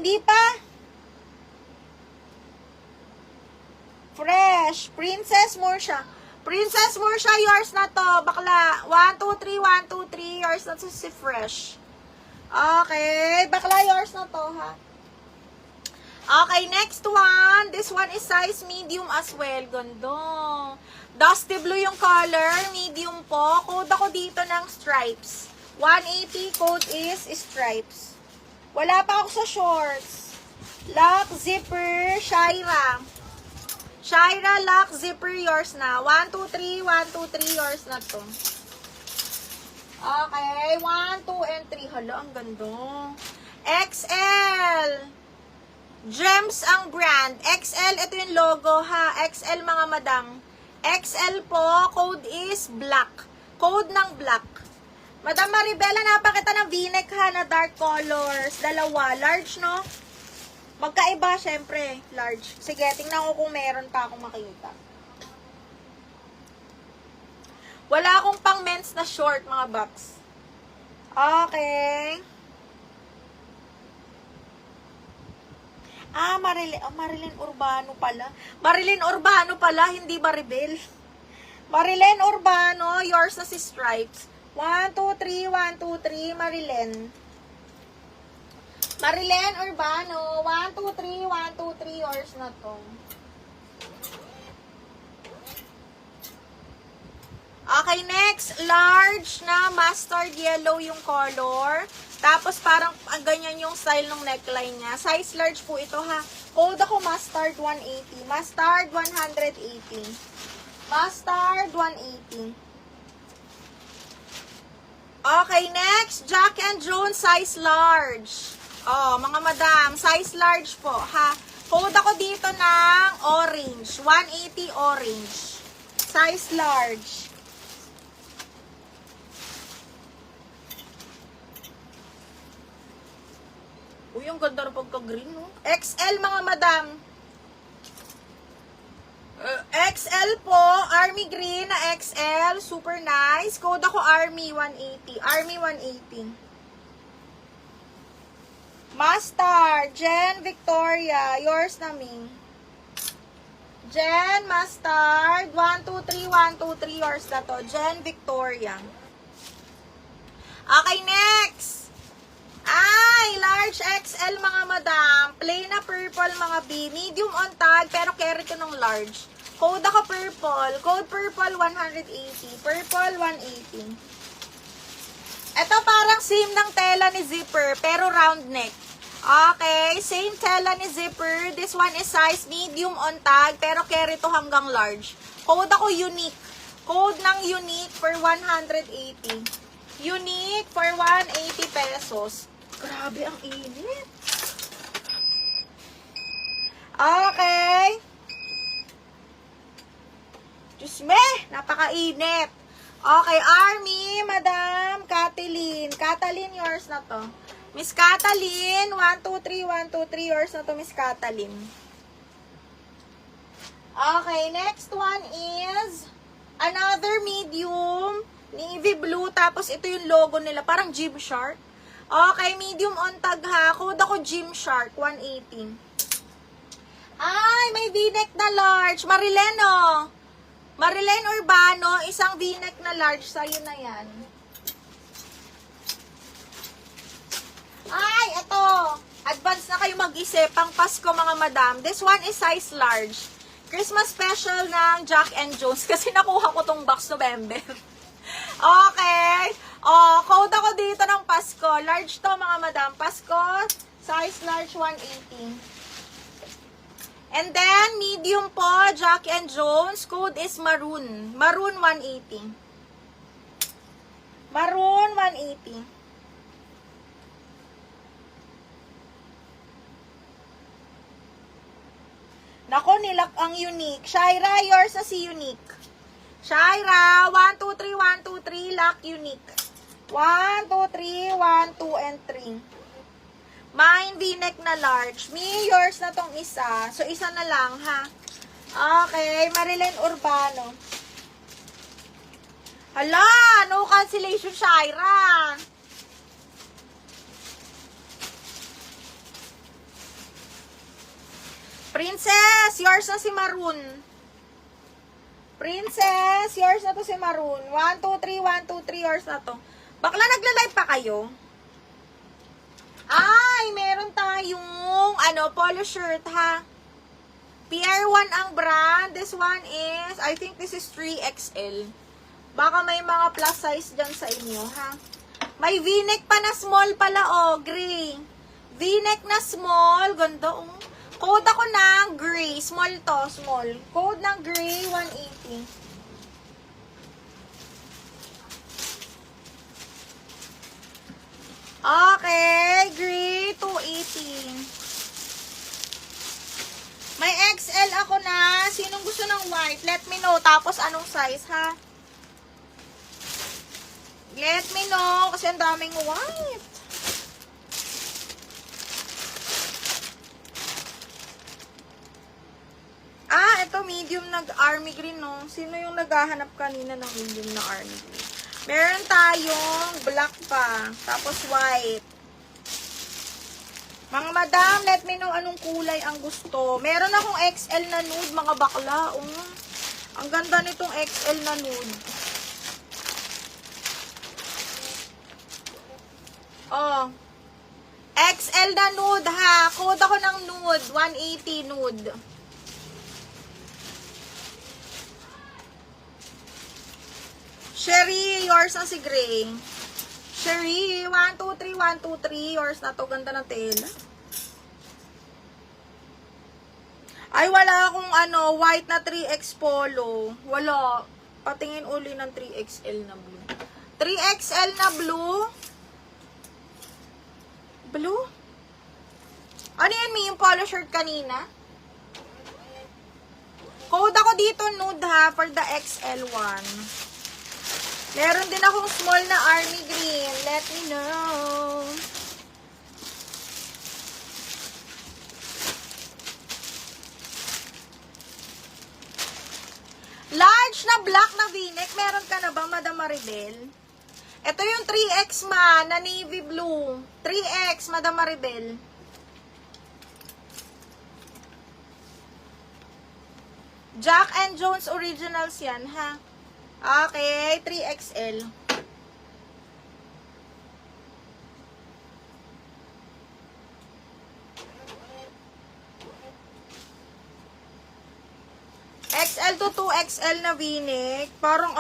Hindi pa. Fresh. Princess Morsha. Princess Morsha, yours na to. Bakla. 1, 2, 3, 1, 2, 3. Yours na to si Fresh. Okay. Bakla, yours na to, ha? Okay, next one. This one is size medium as well. Ganda. Dusty blue yung color. Medium po. Code ako dito ng stripes. 180. Code is stripes. Wala pa ako sa shorts. Lock, zipper, Shaira. Shaira, lock, zipper, yours na. 1, 2, 3. 1, 2, 3. Yours na to. Okay. 1, 2, and 3. Hala, ang ganda. XL. Gems ang brand. XL, ito yung logo ha. XL mga madam. XL po, code is black. Code ng black. Madam Maribela, napakita ng v-neck ha na dark colors. Dalawa. Large, no? Magkaiba, syempre. Large. Sige, tingnan ko kung meron pa akong makita. Wala akong pang men's na short, mga box. Okay. Marilyn Urbano pala. Marilyn Urbano pala, hindi Maribel. Marilyn Urbano, yours na si Stripes. 1, 2, 3, 1, 2, 3, Marilyn. Marilyn Urbano, 1, 2, 3, 1, 2, 3, yours na to. Okay, next, large na mustard yellow yung color. Tapos parang ganyan yung style ng neckline niya. Size large po ito ha. Code ako mustard 180. Mustard 180. Mustard 180. Okay, next, Jack and Jones size large. Oh, mga madam, size large po ha. Code ako dito ng orange. 180 orange. Size large. Uy, ang ganda na pagka-green, no? XL, mga madam. XL po, Army Green na XL. Super nice. Code ako Army 180. Army 180. Mustard. Jen Victoria. Yours na, Ming. Jen Mustard. 1, 2, 3, 1, 2, 3. Yours na to. Jen Victoria. Okay, next. Ay, large XL mga madam. Plain na purple mga B. Medium on tag, pero carry ko ng large. Code ako purple. Code purple 180. Purple 180. Ito parang same ng tela ni zipper, pero round neck. Okay, same tela ni zipper. This one is size medium on tag, pero carry to hanggang large. Code ako unique. Code ng unique for 180. Unique for 180 pesos. Grabe, ang init. Okay. Diyos me, napakainit. Okay, Army, Madam Catalin. Catalin, yours na to. Miss Catalin, 1, 2, 3, 1, 2, 3, yours na to, Miss Catalin. Okay, next one is another medium, navy blue, tapos ito yung logo nila, parang Gymshark. Okay, medium on tag ha. Code ako Gymshark, 180. Ay, may v-neck na large. Marilyn, oh. Marilyn Urbano, isang v-neck na large. Sa'yo na yan. Ay, ito. Advance na kayo mag-isip. Pang Pasko, mga madam. This one is size large. Christmas special ng Jack and Jones. Kasi nakuha ko tong box November. Okay. Oh, code ako dito ng Pasko. Large to, mga madam. Pasko, size large 180. And then, medium po, Jack and Jones. Code is maroon. Maroon 180. Maroon 180. Nako, nilak ang unique. Shaira, yours na si unique. Shaira, 1, 2, 3, 1, 2, 3, lock unique. 1, 2, 3, 1, 2, and 3. Mine, v-neck na large. Me, yours na tong isa. So, isa na lang, ha? Okay, Marilyn Urbano. Hala, no cancellation, Shaira. Princess, yours na si Maroon. Princess, yours na to si Maroon. 1, 2, 3, 1, 2, 3, yours na to. Bakla, nagla-live pa kayo? Ay, meron tayong, polo shirt, ha? PR1 ang brand. This one is, I think this is 3XL. Baka may mga plus size dyan sa inyo, ha? May V-neck pa na small pala, oh, gray. V-neck na small, ganda, oh. Code ako ng gray, small to, small. Code ng gray, 180. Okay, gray, 280. May XL ako na. Sinong gusto ng white? Let me know. Tapos, anong size, ha? Let me know. Kasi ang daming white. Ah, ito medium nag-army green, no? Sino yung naghahanap kanina ng medium na army green? Meron tayong black pa. Tapos white. Mga madam, let me know anong kulay ang gusto. Meron akong XL na nude, mga bakla. Ang ganda nitong XL na nude. Oh. XL na nude, ha? Code ako ng nude. 180 nude. Sherry, yours na si Gray. Sherry, 1, 2, 3, 1, 2, 3. Yours na to. Ganda ng tela. Ay, wala akong white na 3X polo. Wala. Patingin uli ng 3XL na blue. 3XL na blue. Blue? Ano yan, Mi? Yung polo shirt kanina? Code ako dito, nude ha, for the XL1. Meron din akong small na army green. Let me know. Large na black na v-neck. Meron ka na ba, Madam Maribel? Ito yung 3X man na navy blue. 3X, Madam Maribel. Jack and Jones originals yan, ha? Okay, 3XL. XL to 2XL na v-neck. Parang